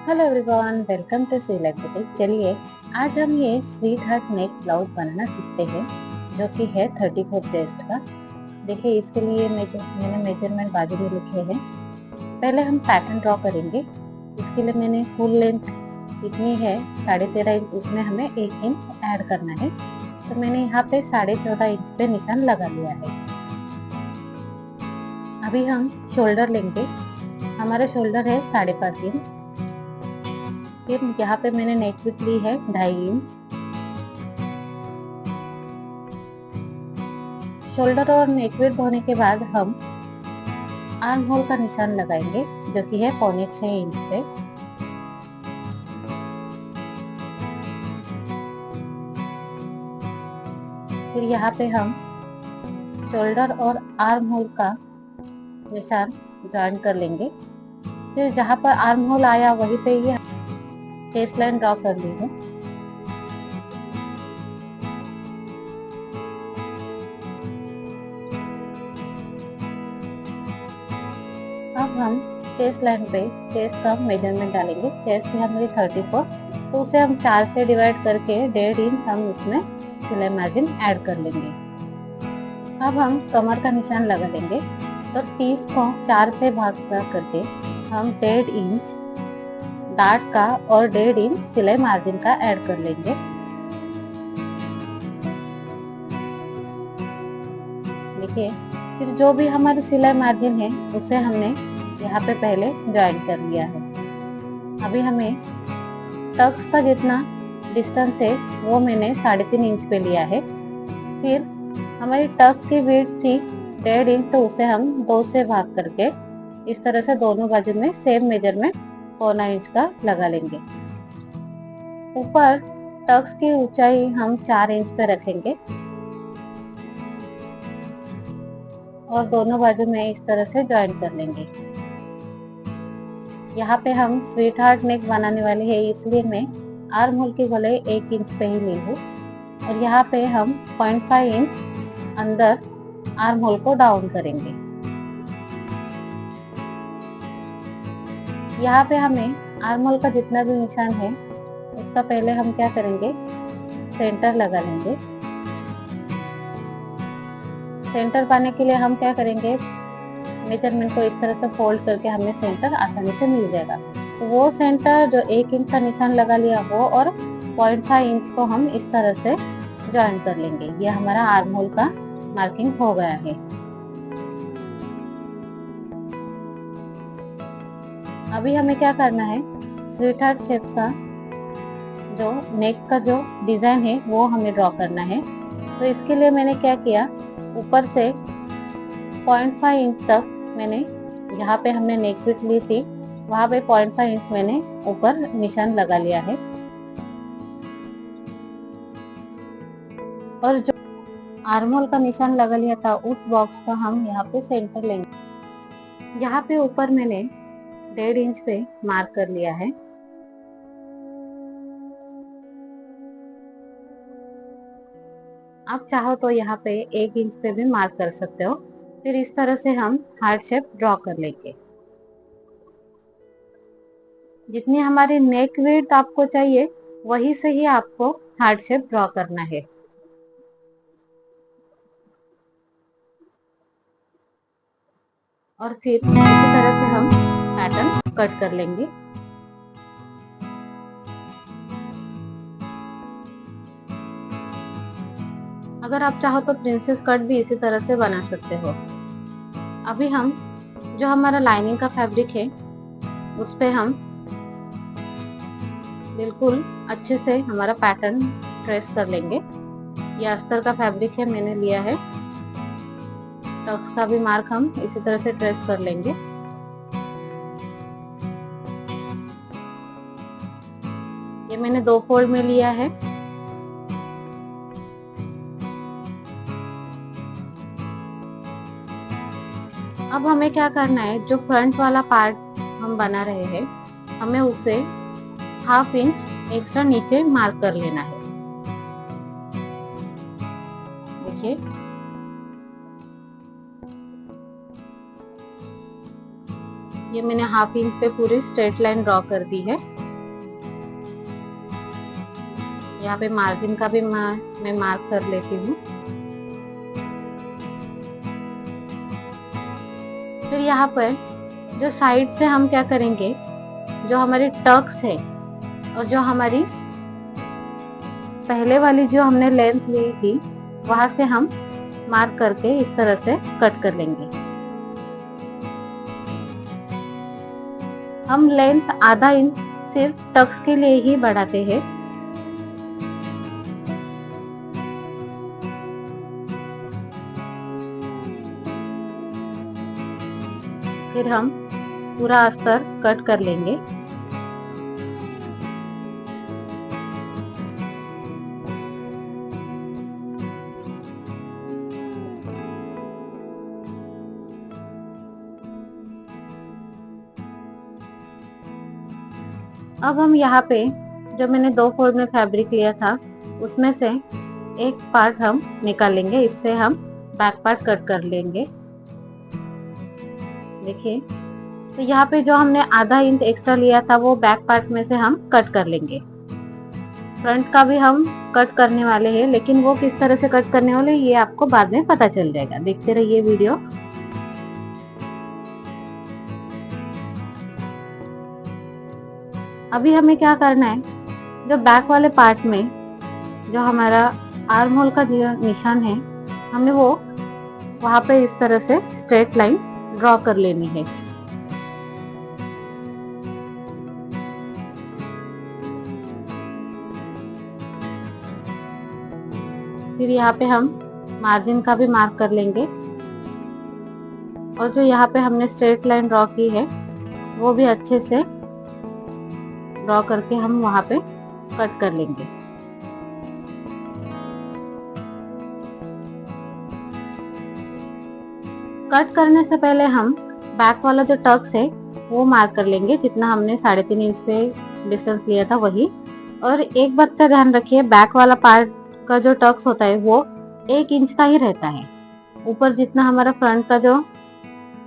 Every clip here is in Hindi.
Hello everyone, welcome to Select Boutique. चलिए आज हम ये स्वीट हार्ट नेक ब्लाउज बनाना सीखते हैं, जो कि है 34 चेस्ट का। देखिए इसके लिए मैंने मेजरमेंट बाजू में लिखे हैं। पहले हम पैटर्न ड्रॉ करेंगे। इसके लिए मैंने फुल लेंथ जितनी है 13.5 इंच, उसमें हमें 1 इंच ऐड करना है। तो मैंने यहाँ पे 14.5 इंच पे निशान लगा लिया है। अभी हम शोल्डर लेंगे। हमारा शोल्डर है 5.5 इंच। फिर यहाँ पे मैंने नेक विड्थ ली है 2.5 इंच। शोल्डर और नेक विड्थ होने के बाद हम आर्म होल का निशान लगाएंगे, जो कि है 6.25 इंच पे। फिर यहाँ पे हम शोल्डर और आर्म होल का निशान ज्वाइन कर लेंगे। फिर जहाँ पर आर्म होल आया वहीं पे ही चेस्ट लाइन ड्रॉ कर ली है। अब हम चेस्ट लाइन पे चेस्ट का मेजरमेंट डालेंगे। चेस्ट है हमारी 34, तो उसे हम 4 से डिवाइड करके 1.5 इंच हम उसमें सिलाई मार्जिन ऐड कर लेंगे। अब हम कमर का निशान लगा लेंगे। तो 30 को 4 से भाग करके हम 1.5 इंच डार्ट का और 1.5 इंच सिलाई मार्जिन का ऐड कर लेंगे। देखिए फिर जो भी हमारी सिलाई मार्जिन है उसे हमने यहाँ पे पहले ज्वाइन कर लिया है। अभी हमें टक्स का जितना डिस्टेंस है वो मैंने 3.5 इंच पे लिया है। फिर हमारी टक्स की विड्थ थी 1.5 इंच, तो उसे हम 2 से भाग करके इस तरह से दोनों बाजू में सेम मेजरमेंट 1.25 इंच का लगा लेंगे। ऊपर टक्स की ऊंचाई हम 4 इंच पे रखेंगे और दोनों बाजू में इस तरह से ज्वाइन कर लेंगे। यहाँ पे हम स्वीट हार्ट नेक बनाने वाले हैं, इसलिए मैं आर्म होल की गोलाई 1 इंच पे ही ली हूँ। और यहाँ पे हम 0.5 इंच अंदर आर्म होल को डाउन करेंगे। यहाँ पे हमें आर्म होल का जितना भी निशान है उसका पहले हम क्या करेंगे, सेंटर लगा लेंगे। सेंटर पाने के लिए हम क्या करेंगे, मेजरमेंट को इस तरह से फोल्ड करके हमें सेंटर आसानी से मिल जाएगा। तो वो सेंटर जो 1 इंच का निशान लगा लिया वो और 0.5 इंच को हम इस तरह से ज्वाइन कर लेंगे। ये हमारा आर्म होल का मार्किंग हो गया है। अभी हमें क्या करना है, स्वीट हार्ट शेप का जो नेक का जो डिजाइन है वो हमें ड्रॉ करना है। तो इसके लिए मैंने क्या किया, ऊपर से 0.5 इंच तक मैंने, जहाँ पे हमने नेक विड्थ ली थी वहां पे 0.5 इंच मैंने ऊपर निशान लगा लिया है। और जो आर्म होल का निशान लगा लिया था उस बॉक्स का हम यहाँ पे सेंटर लेंगे। यहाँ पे ऊपर मैंने 1.5 इंच पे मार्क कर लिया है। आप चाहो तो यहाँ पे 1 इंच पे भी मार्क कर सकते हो। फिर इस तरह से हम हार्ट शेप ड्रॉ कर लेंगे। जितनी हमारी नेक विड्थ आपको चाहिए वही से ही आपको हार्ट शेप ड्रॉ करना है। और फिर इसी तरह से हम पैटर्न कट कर लेंगे। अगर आप चाहो तो प्रिंसेस कट भी इसी तरह से बना सकते हो। अभी हम जो हमारा लाइनिंग का फैब्रिक है उस पे हम बिल्कुल अच्छे से हमारा पैटर्न ट्रेस कर लेंगे। ये अस्तर का फैब्रिक है, मैंने लिया है। टक्स का भी मार्क हम इसी तरह से ट्रेस कर लेंगे। ये मैंने 2 फोल्ड में लिया है। अब हमें क्या करना है, जो फ्रंट वाला पार्ट हम बना रहे हैं हमें उसे 1/2 इंच एक्स्ट्रा नीचे मार्क कर लेना है। देखिए ये मैंने 1/2 इंच पे पूरी स्ट्रेट लाइन ड्रॉ कर दी है। यहाँ पे मार्जिन का भी मैं मार्क कर लेती हूँ। फिर यहाँ पर जो साइड से हम क्या करेंगे, जो हमारी टक्स है और जो हमारी पहले वाली जो हमने लेंथ ली थी वहां से हम मार्क करके इस तरह से कट कर लेंगे। हम लेंथ आधा इंच सिर्फ टक्स के लिए ही बढ़ाते हैं। फिर हम पूरा अस्तर कट कर लेंगे। अब हम यहाँ पे जो मैंने 2 फोल्ड में फैब्रिक लिया था उसमें से एक पार्ट हम निकालेंगे, इससे हम बैक पार्ट कट कर लेंगे। देखिए, तो यहाँ पे जो हमने आधा इंच एक्स्ट्रा लिया था वो बैक पार्ट में से हम कट कर लेंगे। फ्रंट का भी हम कट करने वाले हैं, लेकिन वो किस तरह से कट करने वाले ये आपको बाद में पता चल जाएगा, देखते रहिए वीडियो। अभी हमें क्या करना है, जो बैक वाले पार्ट में जो हमारा आर्म होल का जो निशान है हमें वो वहां पे इस तरह से स्ट्रेट लाइन ड्रॉ कर लेनी है। फिर यहाँ पे हम मार्जिन का भी मार्क कर लेंगे और जो यहाँ पे हमने स्ट्रेट लाइन ड्रॉ की है वो भी अच्छे से ड्रॉ करके हम वहां पे कट कर लेंगे। कट करने से पहले हम बैक वाला जो टक्स है वो मार्क कर लेंगे, जितना हमने 3.5 इंच पे डिस्टेंस लिया था वही। और एक बात का ध्यान रखिए, बैक वाला पार्ट का जो टक्स होता है वो 1 इंच का ही रहता है। ऊपर जितना हमारा फ्रंट का जो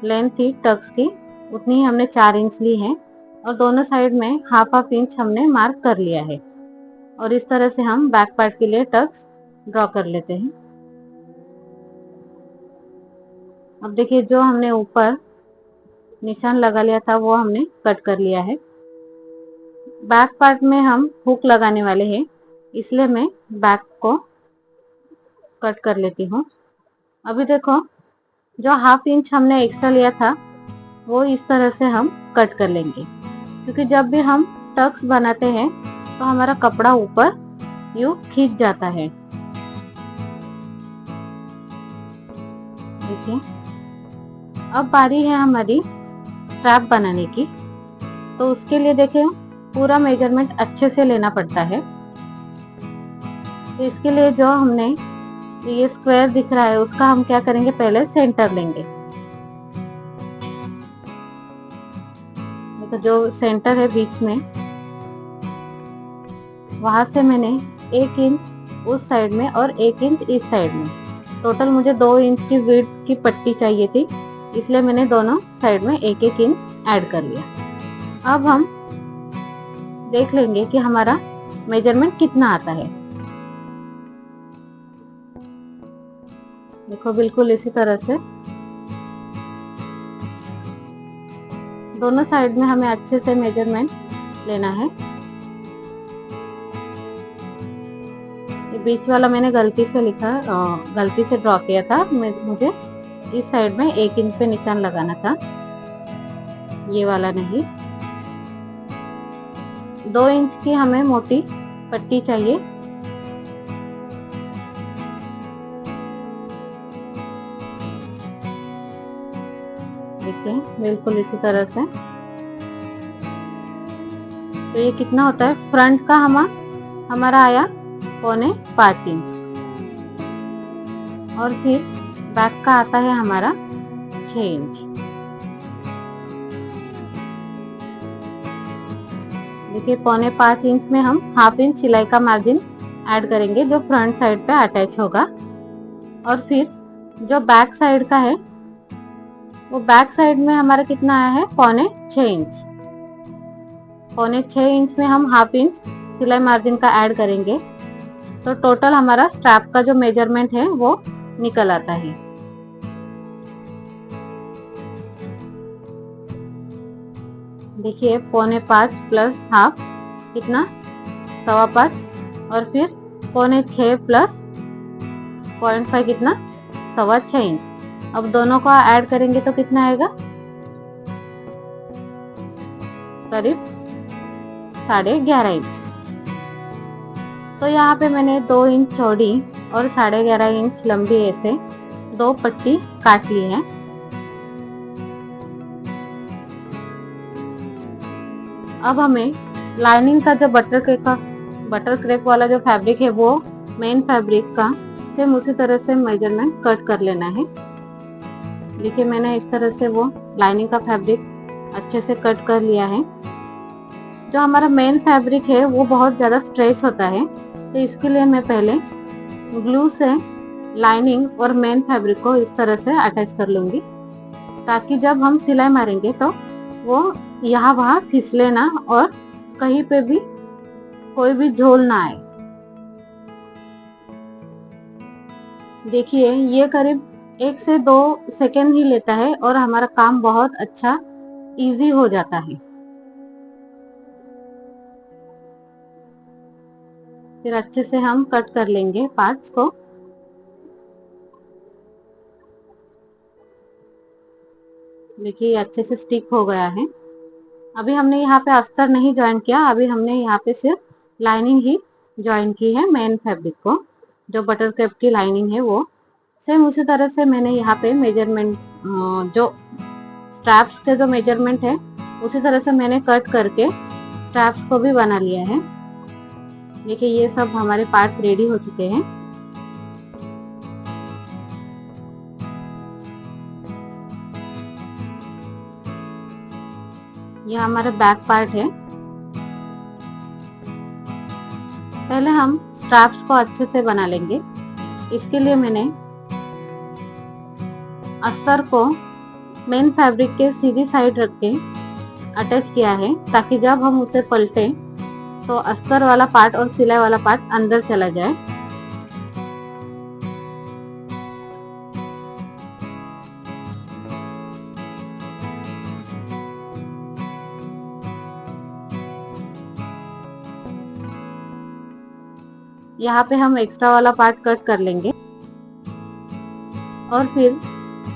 लेंथ थी टक्स की उतनी ही हमने 4 इंच ली है और दोनों साइड में हाफ इंच हमने मार्क कर लिया है। और इस तरह से हम बैक पार्ट के लिए टक्स ड्रॉ कर लेते हैं। अब देखिए, जो हमने ऊपर निशान लगा लिया था वो हमने कट कर लिया है। बैक पार्ट में हम हुक लगाने वाले हैं, इसलिए मैं बैक को कट कर लेती हूँ। अभी देखो, जो हाफ इंच हमने एक्स्ट्रा लिया था वो इस तरह से हम कट कर लेंगे, क्योंकि जब भी हम टक्स बनाते हैं तो हमारा कपड़ा ऊपर यूं खींच जाता है। देखिए, अब बारी है हमारी स्ट्रैप बनाने की। तो उसके लिए देखिए, पूरा मेजरमेंट अच्छे से लेना पड़ता है। तो इसके लिए जो हमने ये स्क्वायर दिख रहा है उसका हम क्या करेंगे, पहले सेंटर लेंगे। तो जो सेंटर है बीच में वहां से मैंने 1 इंच उस साइड में और 1 इंच इस साइड में, टोटल मुझे 2 इंच की विड्थ की पट्टी चाहिए थी, इसलिए मैंने दोनों साइड में 1-1 इंच ऐड कर लिया। अब हम देख लेंगे कि हमारा मेजरमेंट कितना आता है। देखो, बिल्कुल इसी तरह से दोनों साइड में हमें अच्छे से मेजरमेंट लेना है। ये बीच वाला मैंने गलती से ड्रॉ किया था। मुझे इस साइड में 1 इंच पे निशान लगाना था, ये वाला नहीं। 2 इंच की हमें मोटी पट्टी चाहिए। देखिए, बिल्कुल इसी तरह से। तो ये कितना होता है, फ्रंट का हमारा आया 4.25 इंच और फिर बैक का आता है हमारा 6 इंच। देखिए, 4.25 इंच में हम हाफ इंच सिलाई का मार्जिन ऐड करेंगे जो फ्रंट साइड पे अटैच होगा। और फिर जो बैक साइड का है वो बैक साइड में हमारा कितना आया है, 6.25 इंच। 6.25 इंच में हम हाफ इंच सिलाई मार्जिन का ऐड करेंगे तो टोटल हमारा स्ट्रैप का जो मेजरमेंट है वो निकल आता है। देखिए 4.25 प्लस हाफ कितना 5.25 और फिर 5.25 प्लस 0.5 कितना 6.25 इंच। अब दोनों को ऐड करेंगे तो कितना आएगा, करीब 11.5 इंच। तो यहाँ पे मैंने 2 इंच चौड़ी और 11.5 इंच लंबी ऐसे 2 पट्टी काट ली है। अब हमें लाइनिंग का जो बटर क्रेप वाला जो फैब्रिक है वो मेन फैब्रिक का सेम उसी तरह से मेजरमेंट कट कर लेना है। देखिए मैंने इस तरह से वो लाइनिंग का फैब्रिक अच्छे से कट कर लिया है। जो हमारा मेन फैब्रिक है वो बहुत ज़्यादा स्ट्रेच होता है, तो इसके लिए मैं पहले ग्लू से लाइनिंग और मेन फैब्रिक को इस तरह से अटैच कर लूंगी, ताकि जब हम सिलाई मारेंगे तो वो यहाँ वहाँ फिसले ना और कहीं पे भी कोई भी झोल ना आए। देखिए ये करीब 1 से 2 सेकेंड ही लेता है और हमारा काम बहुत अच्छा इजी हो जाता है। फिर अच्छे से हम कट कर लेंगे पार्ट्स को। देखिए ये अच्छे से स्टिक हो गया है। अभी हमने यहाँ पे अस्तर नहीं ज्वाइन किया, अभी हमने यहाँ पे सिर्फ लाइनिंग ही ज्वाइन की है मेन फैब्रिक को। जो बटर क्रेप की लाइनिंग है वो सेम उसी तरह से मैंने यहाँ पे मेजरमेंट जो स्ट्रैप्स के जो मेजरमेंट है उसी तरह से मैंने कट करके स्ट्रैप्स को भी बना लिया है। देखिए ये सब हमारे पार्ट्स रेडी हो चुके हैं। यह हमारा बैक पार्ट है। पहले हम स्ट्रैप्स को अच्छे से बना लेंगे। इसके लिए मैंने अस्तर को मेन फैब्रिक के सीधी साइड रख के अटैच किया है, ताकि जब हम उसे पलटे तो अस्तर वाला पार्ट और सिलाई वाला पार्ट अंदर चला जाए। यहाँ पे हम एक्स्ट्रा वाला पार्ट कट कर लेंगे और फिर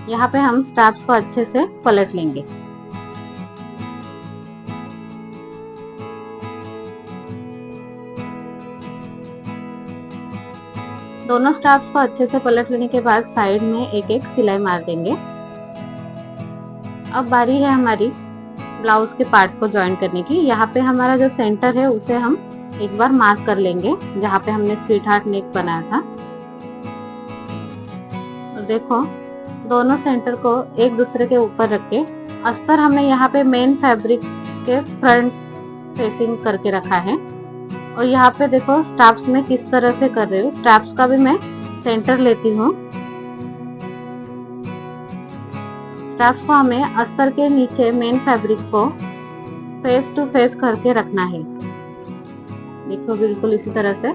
यहाँ पे हम स्ट्रैप्स को अच्छे से पलट लेंगे। दोनों स्ट्रैप्स को अच्छे से पलट लेने के बाद साइड में एक एक सिलाई मार देंगे। अब बारी है हमारी ब्लाउज के पार्ट को ज्वाइन करने की। यहाँ पे हमारा जो सेंटर है उसे हम एक बार मार्क कर लेंगे, जहाँ पे हमने स्वीट हार्ट नेक बनाया था। और देखो दोनों सेंटर को एक दूसरे के ऊपर रख के अस्तर हमने यहाँ पे मेन फैब्रिक के फ्रंट फेसिंग करके रखा है। और यहाँ पे देखो स्ट्रैप्स में किस तरह से कर रही हूँ। स्ट्रैप्स का भी मैं सेंटर लेती हूँ। स्ट्रैप्स को हमें अस्तर के नीचे मेन फैब्रिक को फेस टू फेस करके रखना है। देखो बिल्कुल इसी तरह से,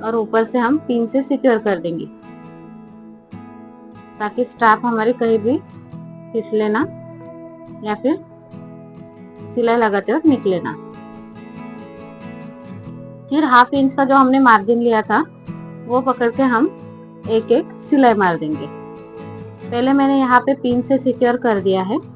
और ऊपर से हम पिन से सिक्योर कर देंगे, ताकि स्ट्रैप हमारी कहीं भी फिसले ना या फिर सिलाई लगाते वक्त निकले ना। फिर हाफ इंच का जो हमने मार्जिन लिया था वो पकड़ के हम एक एक सिलाई मार देंगे। पहले मैंने यहाँ पे पिन से सिक्योर कर दिया है।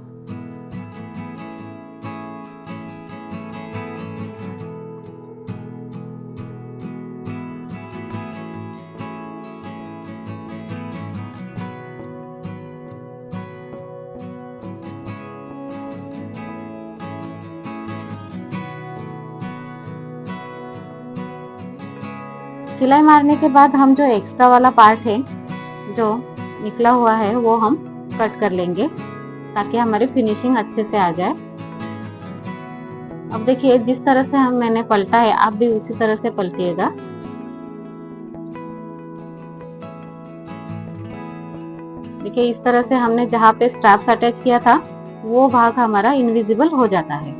सिलाई मारने के बाद हम जो एक्स्ट्रा वाला पार्ट है जो निकला हुआ है वो हम कट कर लेंगे, ताकि हमारी फिनिशिंग अच्छे से आ जाए। अब देखिए जिस तरह से मैंने पलटा है आप भी उसी तरह से पलटिएगा। देखिए इस तरह से हमने जहाँ पे स्ट्रैप्स अटैच किया था वो भाग हमारा इनविजिबल हो जाता है।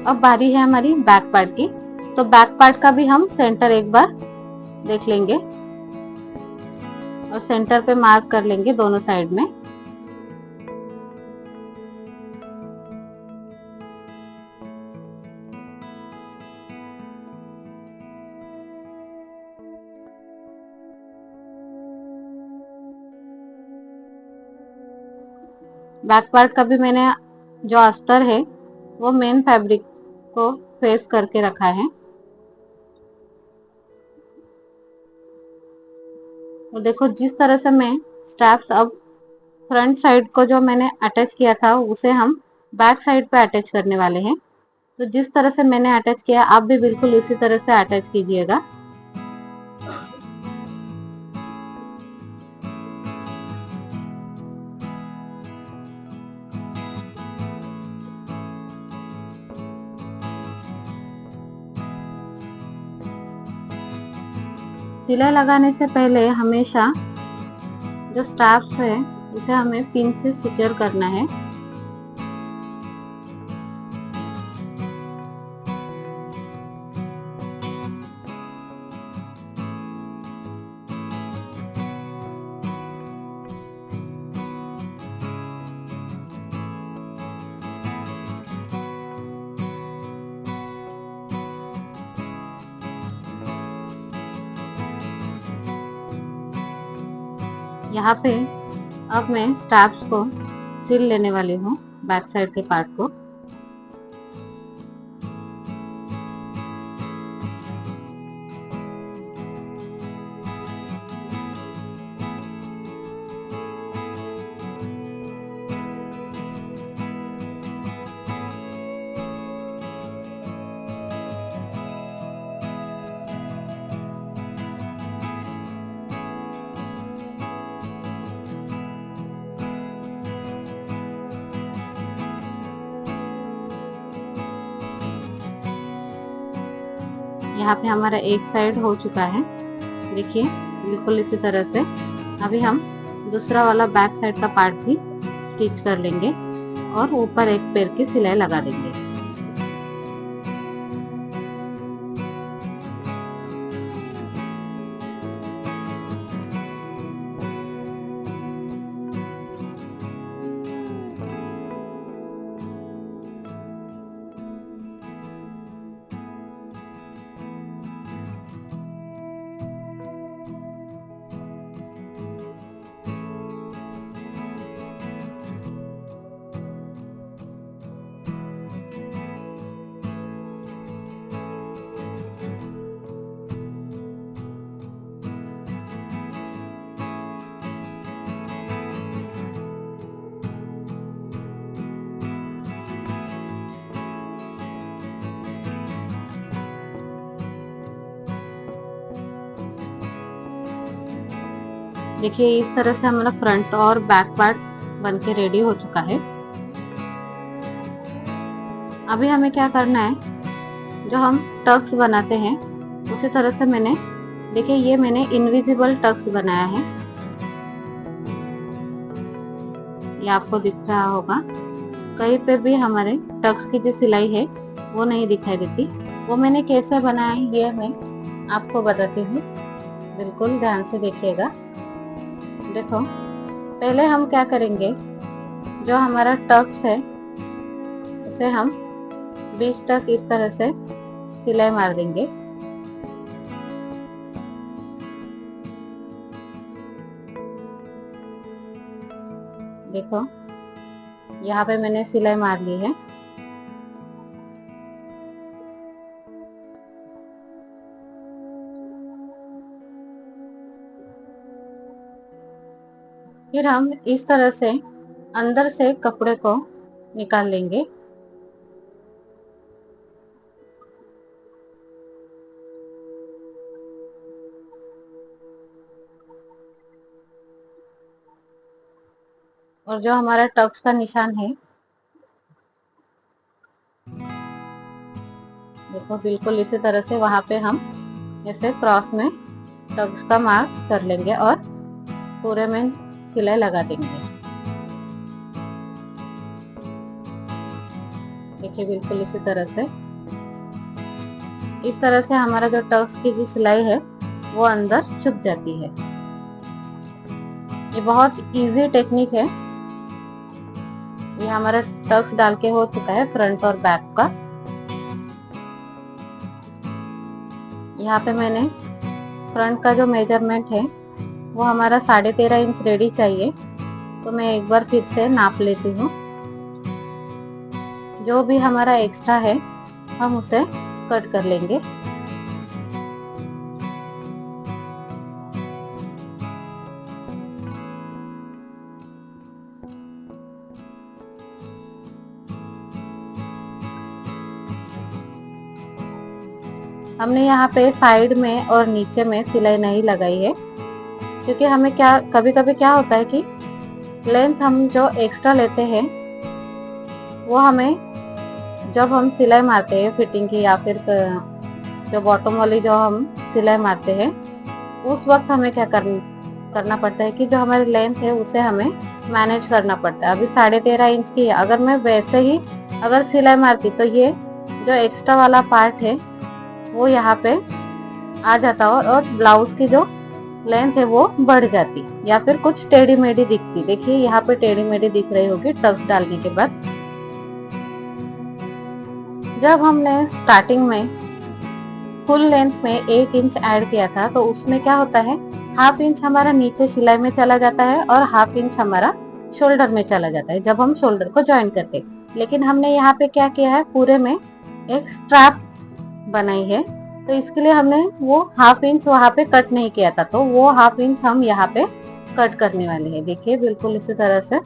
अब बारी है हमारी बैक पार्ट की। तो बैक पार्ट का भी हम सेंटर एक बार देख लेंगे और सेंटर पे मार्क कर लेंगे दोनों साइड में। बैक पार्ट का भी मैंने जो अस्तर है वो मेन फैब्रिक को फेस करके रखा है। और देखो जिस तरह से मैं स्ट्रैप्स अब फ्रंट साइड को जो मैंने अटैच किया था उसे हम बैक साइड पे अटैच करने वाले हैं। तो जिस तरह से मैंने अटैच किया आप भी बिल्कुल उसी तरह से अटैच कीजिएगा। सिलाई लगाने से पहले हमेशा जो स्ट्रैप्स है उसे हमें पिन से सिक्योर करना है। यहाँ पे अब मैं स्ट्रैप्स को सिल लेने वाली हूँ बैक साइड के पार्ट को। यहाँ पे हमारा एक साइड हो चुका है, देखिए बिल्कुल इसी तरह से। अभी हम दूसरा वाला बैक साइड का पार्ट भी स्टिच कर लेंगे और ऊपर एक पैर की सिलाई लगा देंगे। देखिए इस तरह से हमारा फ्रंट और बैक पार्ट बनके रेडी हो चुका है। अभी हमें क्या करना है, जो हम टक्स बनाते हैं उसी तरह से देखिए ये मैंने इनविजिबल टक्स बनाया है, ये आपको दिख रहा होगा। कहीं पे भी हमारे टक्स की जो सिलाई है वो नहीं दिखाई देती। वो मैंने कैसे बनाया है ये मैं आपको बताती हूँ, बिल्कुल ध्यान से देखिएगा। देखो पहले हम क्या करेंगे, जो हमारा टक्स है उसे हम बीच तक इस तरह से सिलाई मार देंगे। देखो यहाँ पे मैंने सिलाई मार ली है। फिर हम इस तरह से अंदर से कपड़े को निकाल लेंगे। और जो हमारा टक्स का निशान है देखो बिल्कुल इसी तरह से वहां पे हम ऐसे क्रॉस में टक्स का मार्क कर लेंगे और पूरे में सिलाई लगा देंगे। देखिए बिल्कुल इस तरह से हमारा जो टक्स की जो सिलाई है वो अंदर छुप जाती है। ये बहुत इजी टेक्निक है। ये हमारा टक्स डाल के हो चुका है फ्रंट और बैक का। यहाँ पे मैंने फ्रंट का जो मेजरमेंट है वो हमारा 13.5 इंच रेडी चाहिए, तो मैं एक बार फिर से नाप लेती हूँ। जो भी हमारा एक्स्ट्रा है हम उसे कट कर लेंगे। हमने यहाँ पे साइड में और नीचे में सिलाई नहीं लगाई है, क्योंकि हमें कभी कभी क्या होता है कि लेंथ हम जो एक्स्ट्रा लेते हैं वो हमें जब हम सिलाई मारते हैं फिटिंग की या फिर जो बॉटम वाली जो हम सिलाई मारते हैं उस वक्त हमें क्या करना पड़ता है कि जो हमारी लेंथ है उसे हमें मैनेज करना पड़ता है। अभी 13.5 इंच की है, अगर मैं वैसे ही अगर सिलाई मारती तो ये जो एक्स्ट्रा वाला पार्ट है वो यहाँ पे आ जाता और ब्लाउज की जो लेंथ है वो बढ़ जाती या फिर कुछ टेढ़ी मेढ़ी दिखती। देखिए यहाँ पे टेढ़ी मेढ़ी दिख रही होगी टक्स डालने के बाद। जब हमने स्टार्टिंग में फुल लेंथ में 1 इंच ऐड किया था तो उसमें क्या होता है, हाफ इंच हमारा नीचे सिलाई में चला जाता है और हाफ इंच हमारा शोल्डर में चला जाता है जब हम शोल्डर को ज्वाइन करते। लेकिन हमने यहाँ पे क्या किया है, पूरे में एक स्ट्रैप बनाई है, तो इसके लिए हमने वो हाफ इंच वहां पे कट नहीं किया था, तो वो हाफ इंच हम यहाँ पे कट करने वाले हैं। देखिए बिल्कुल इसी तरह से।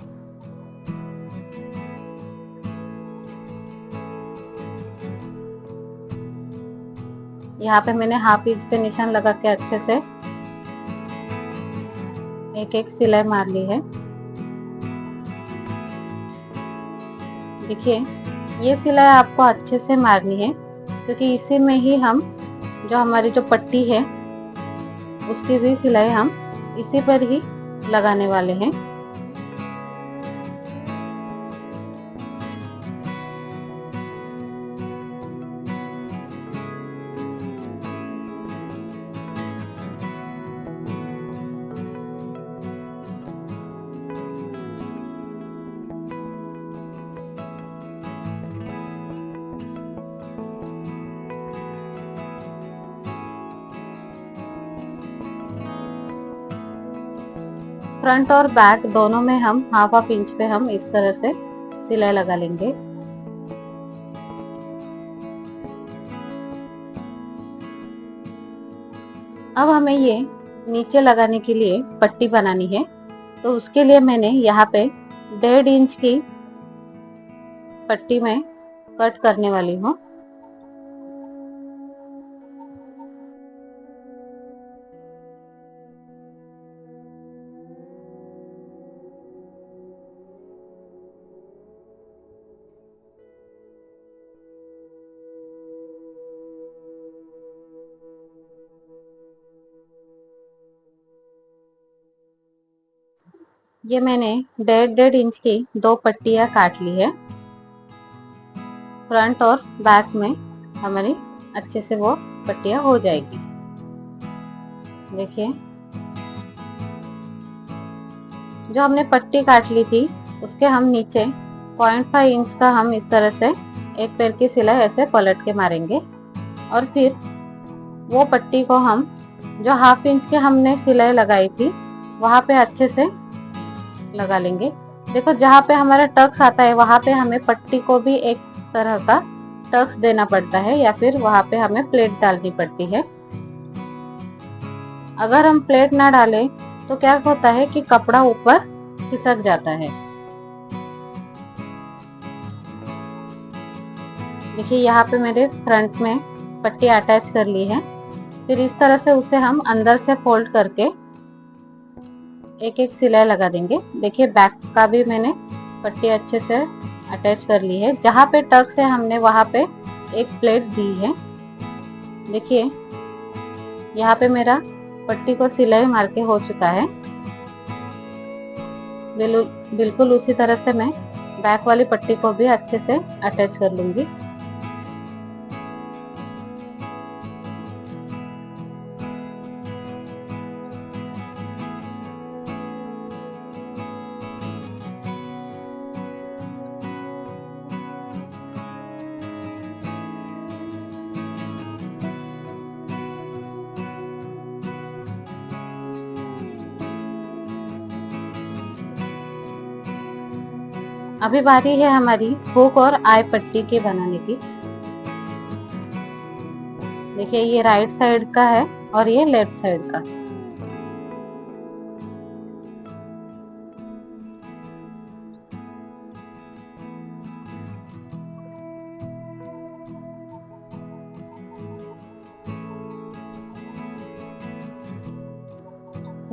यहाँ पे मैंने हाफ इंच पे निशान लगा के अच्छे से एक एक सिलाई मार ली है। देखिए ये सिलाई आपको अच्छे से मारनी है, क्योंकि इसी में ही हम जो हमारी जो पट्टी है उसकी भी सिलाई हम इसी पर ही लगाने वाले हैं। फ्रंट और बैक दोनों में हम हाफ इंच पे हम इस तरह से सिलाई लगा लेंगे। अब हमें ये नीचे लगाने के लिए पट्टी बनानी है, तो उसके लिए मैंने यहाँ पे 1.5 इंच की पट्टी में कट करने वाली हूँ। ये मैंने 1.5 इंच की 2 पट्टियां काट ली है। फ्रंट और बैक में हमारी अच्छे से वो पट्टियां हो जाएगी। देखिए जो हमने पट्टी काट ली थी उसके हम नीचे 0.5 इंच का हम इस तरह से एक पैर की सिलाई ऐसे पलट के मारेंगे, और फिर वो पट्टी को हम जो हाफ इंच के हमने सिलाई लगाई थी वहां पे अच्छे से लगा लेंगे। देखो जहाँ पे हमारा टक्स आता है वहां पे हमें पट्टी को भी एक तरह का टक्स देना पड़ता है या फिर वहां पे हमें प्लेट डालनी पड़ती है। अगर हम प्लेट ना डालें तो क्या होता है कि कपड़ा ऊपर खिसक जाता है। देखिए यहाँ पे मेरे फ्रंट में पट्टी अटैच कर ली है, फिर इस तरह से उसे हम अंदर से फोल्ड करके एक एक सिलाई लगा देंगे। देखिए बैक का भी मैंने पट्टी अच्छे से अटैच कर ली है। जहाँ पे टक्स है हमने वहां पे एक प्लेट दी है। देखिए यहाँ पे मेरा पट्टी को सिलाई मार के हो चुका है। बिल्कुल उसी तरह से मैं बैक वाली पट्टी को भी अच्छे से अटैच कर लूंगी। अभी बारी है हमारी हुक और आई पट्टी के बनाने की। देखिए ये राइट साइड का है और ये लेफ्ट साइड का।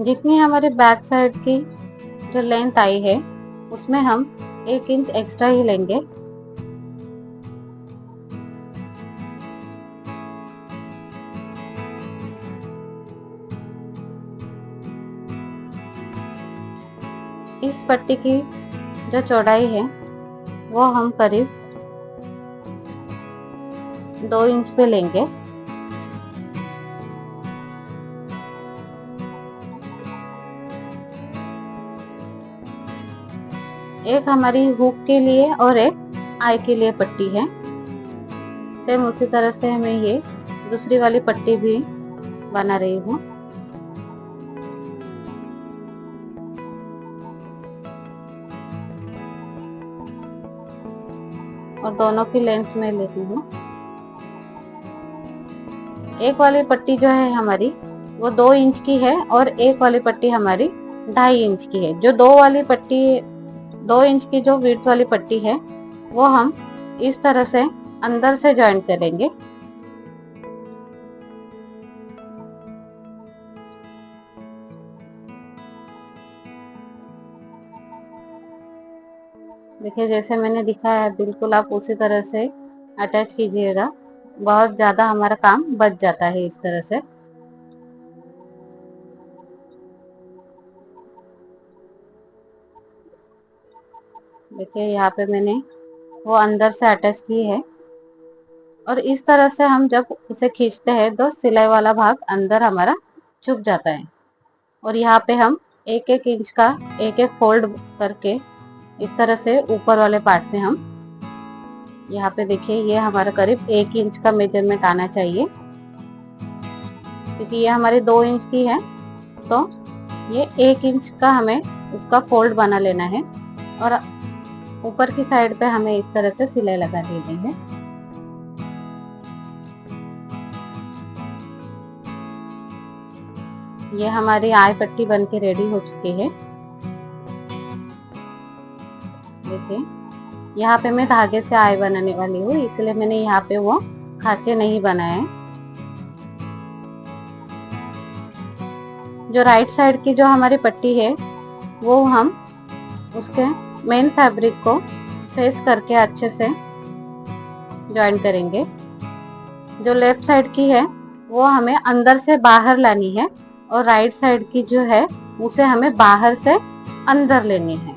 जितनी हमारे बैक साइड की जो लेंथ आई है उसमें हम 1 इंच एक्स्ट्रा ही लेंगे। इस पट्टी की जो चौड़ाई है वो हम करीब 2 इंच पे लेंगे। एक हमारी हुक के लिए और एक आई के लिए पट्टी है। सेम उसी तरह से हमें ये दूसरी वाली पट्टी भी बना रही हूँ। और दोनों की लेंथ में लेती हूँ। एक वाली पट्टी जो है हमारी वो 2 इंच की है और एक वाली पट्टी हमारी 2.5 इंच की है। जो 2 इंच की जो विड्थ वाली पट्टी है वो हम इस तरह से अंदर से ज्वाइन करेंगे। देखिए जैसे मैंने दिखाया बिल्कुल आप उसी तरह से अटैच कीजिएगा, बहुत ज्यादा हमारा काम बच जाता है इस तरह से। देखिए यहाँ पे मैंने वो अंदर से अटैच की है और इस तरह से हम जब उसे खींचते हैं तो सिलाई वाला भाग अंदर हमारा छुप जाता है। और यहाँ पे हम एक एक इंच का एक एक फोल्ड करके इस तरह से ऊपर वाले पार्ट में हम यहाँ पे देखिए ये हमारा करीब 1 इंच का मेजरमेंट आना चाहिए, क्योंकि ये हमारी 2 इंच की है तो ये 1 इंच का हमें उसका फोल्ड बना लेना है। और ऊपर की साइड पे हमें इस तरह से सिलाई लगा देनी है। ये हमारी आई पट्टी बन के रेडी हो चुकी है। देखिए यहाँ पे मैं धागे से आई बनाने वाली हूँ, इसलिए मैंने यहाँ पे वो खांचे नहीं बनाए। जो राइट साइड की जो हमारी पट्टी है वो हम उसके मेन फैब्रिक को फेस करके अच्छे से ज्वाइन करेंगे। जो लेफ्ट साइड की है वो हमें अंदर से बाहर लानी है और राइट साइड की जो है उसे हमें बाहर से अंदर लेनी है।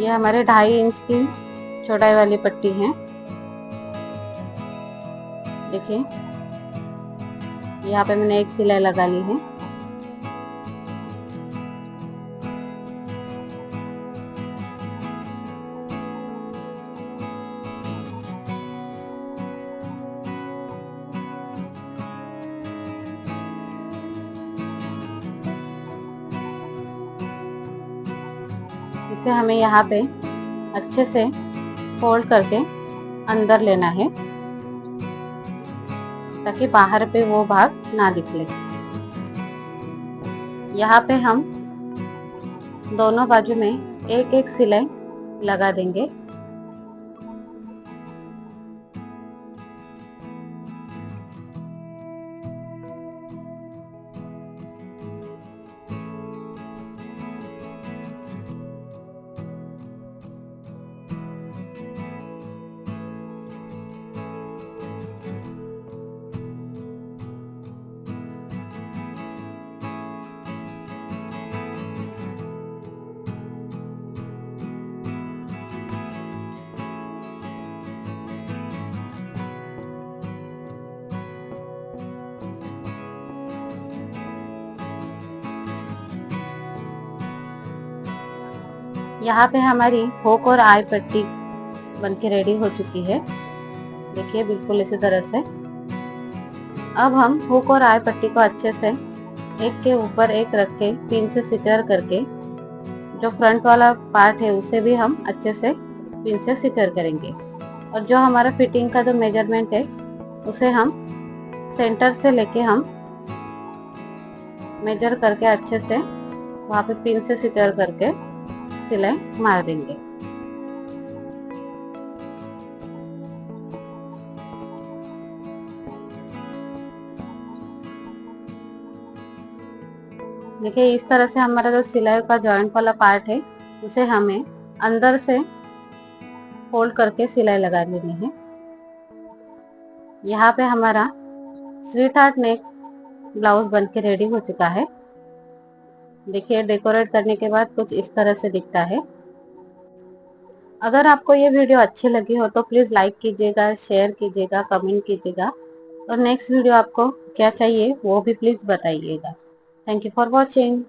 ये हमारे 2.5 इंच की चौड़ाई वाली पट्टी है। देखिए यहाँ पे मैंने एक सिलाई लगा ली है। इसे हमें यहाँ पे अच्छे से फोल्ड करके अंदर लेना है ताकि बाहर पे वो भाग ना निकले। यहाँ पे हम दोनों बाजू में एक एक सिलाई लगा देंगे। यहाँ पे हमारी हुक और आई पट्टी बनके रेडी हो चुकी है। देखिए बिल्कुल इसी तरह से। अब हम हुक और आई पट्टी को अच्छे से एक के ऊपर एक रख के पिन से सिक्योर करके जो फ्रंट वाला पार्ट है उसे भी हम अच्छे से पिन से सिक्योर करेंगे। और जो हमारा फिटिंग का जो मेजरमेंट है उसे हम सेंटर से लेके हम मेजर करके अच्छे से वहाँ पे पिन से सिक्योर करके सिलाई मार देंगे। देखिए इस तरह से हमारा जो सिलाई का जॉइंट वाला पार्ट है उसे हमें अंदर से फोल्ड करके सिलाई लगा देनी है। यहाँ पे हमारा स्वीट हार्ट नेक ब्लाउज बनके रेडी हो चुका है। देखिए डेकोरेट करने के बाद कुछ इस तरह से दिखता है। अगर आपको ये वीडियो अच्छी लगी हो तो प्लीज लाइक कीजिएगा, शेयर कीजिएगा, कमेंट कीजिएगा और नेक्स्ट वीडियो आपको क्या चाहिए वो भी प्लीज बताइएगा। Thank you for watching.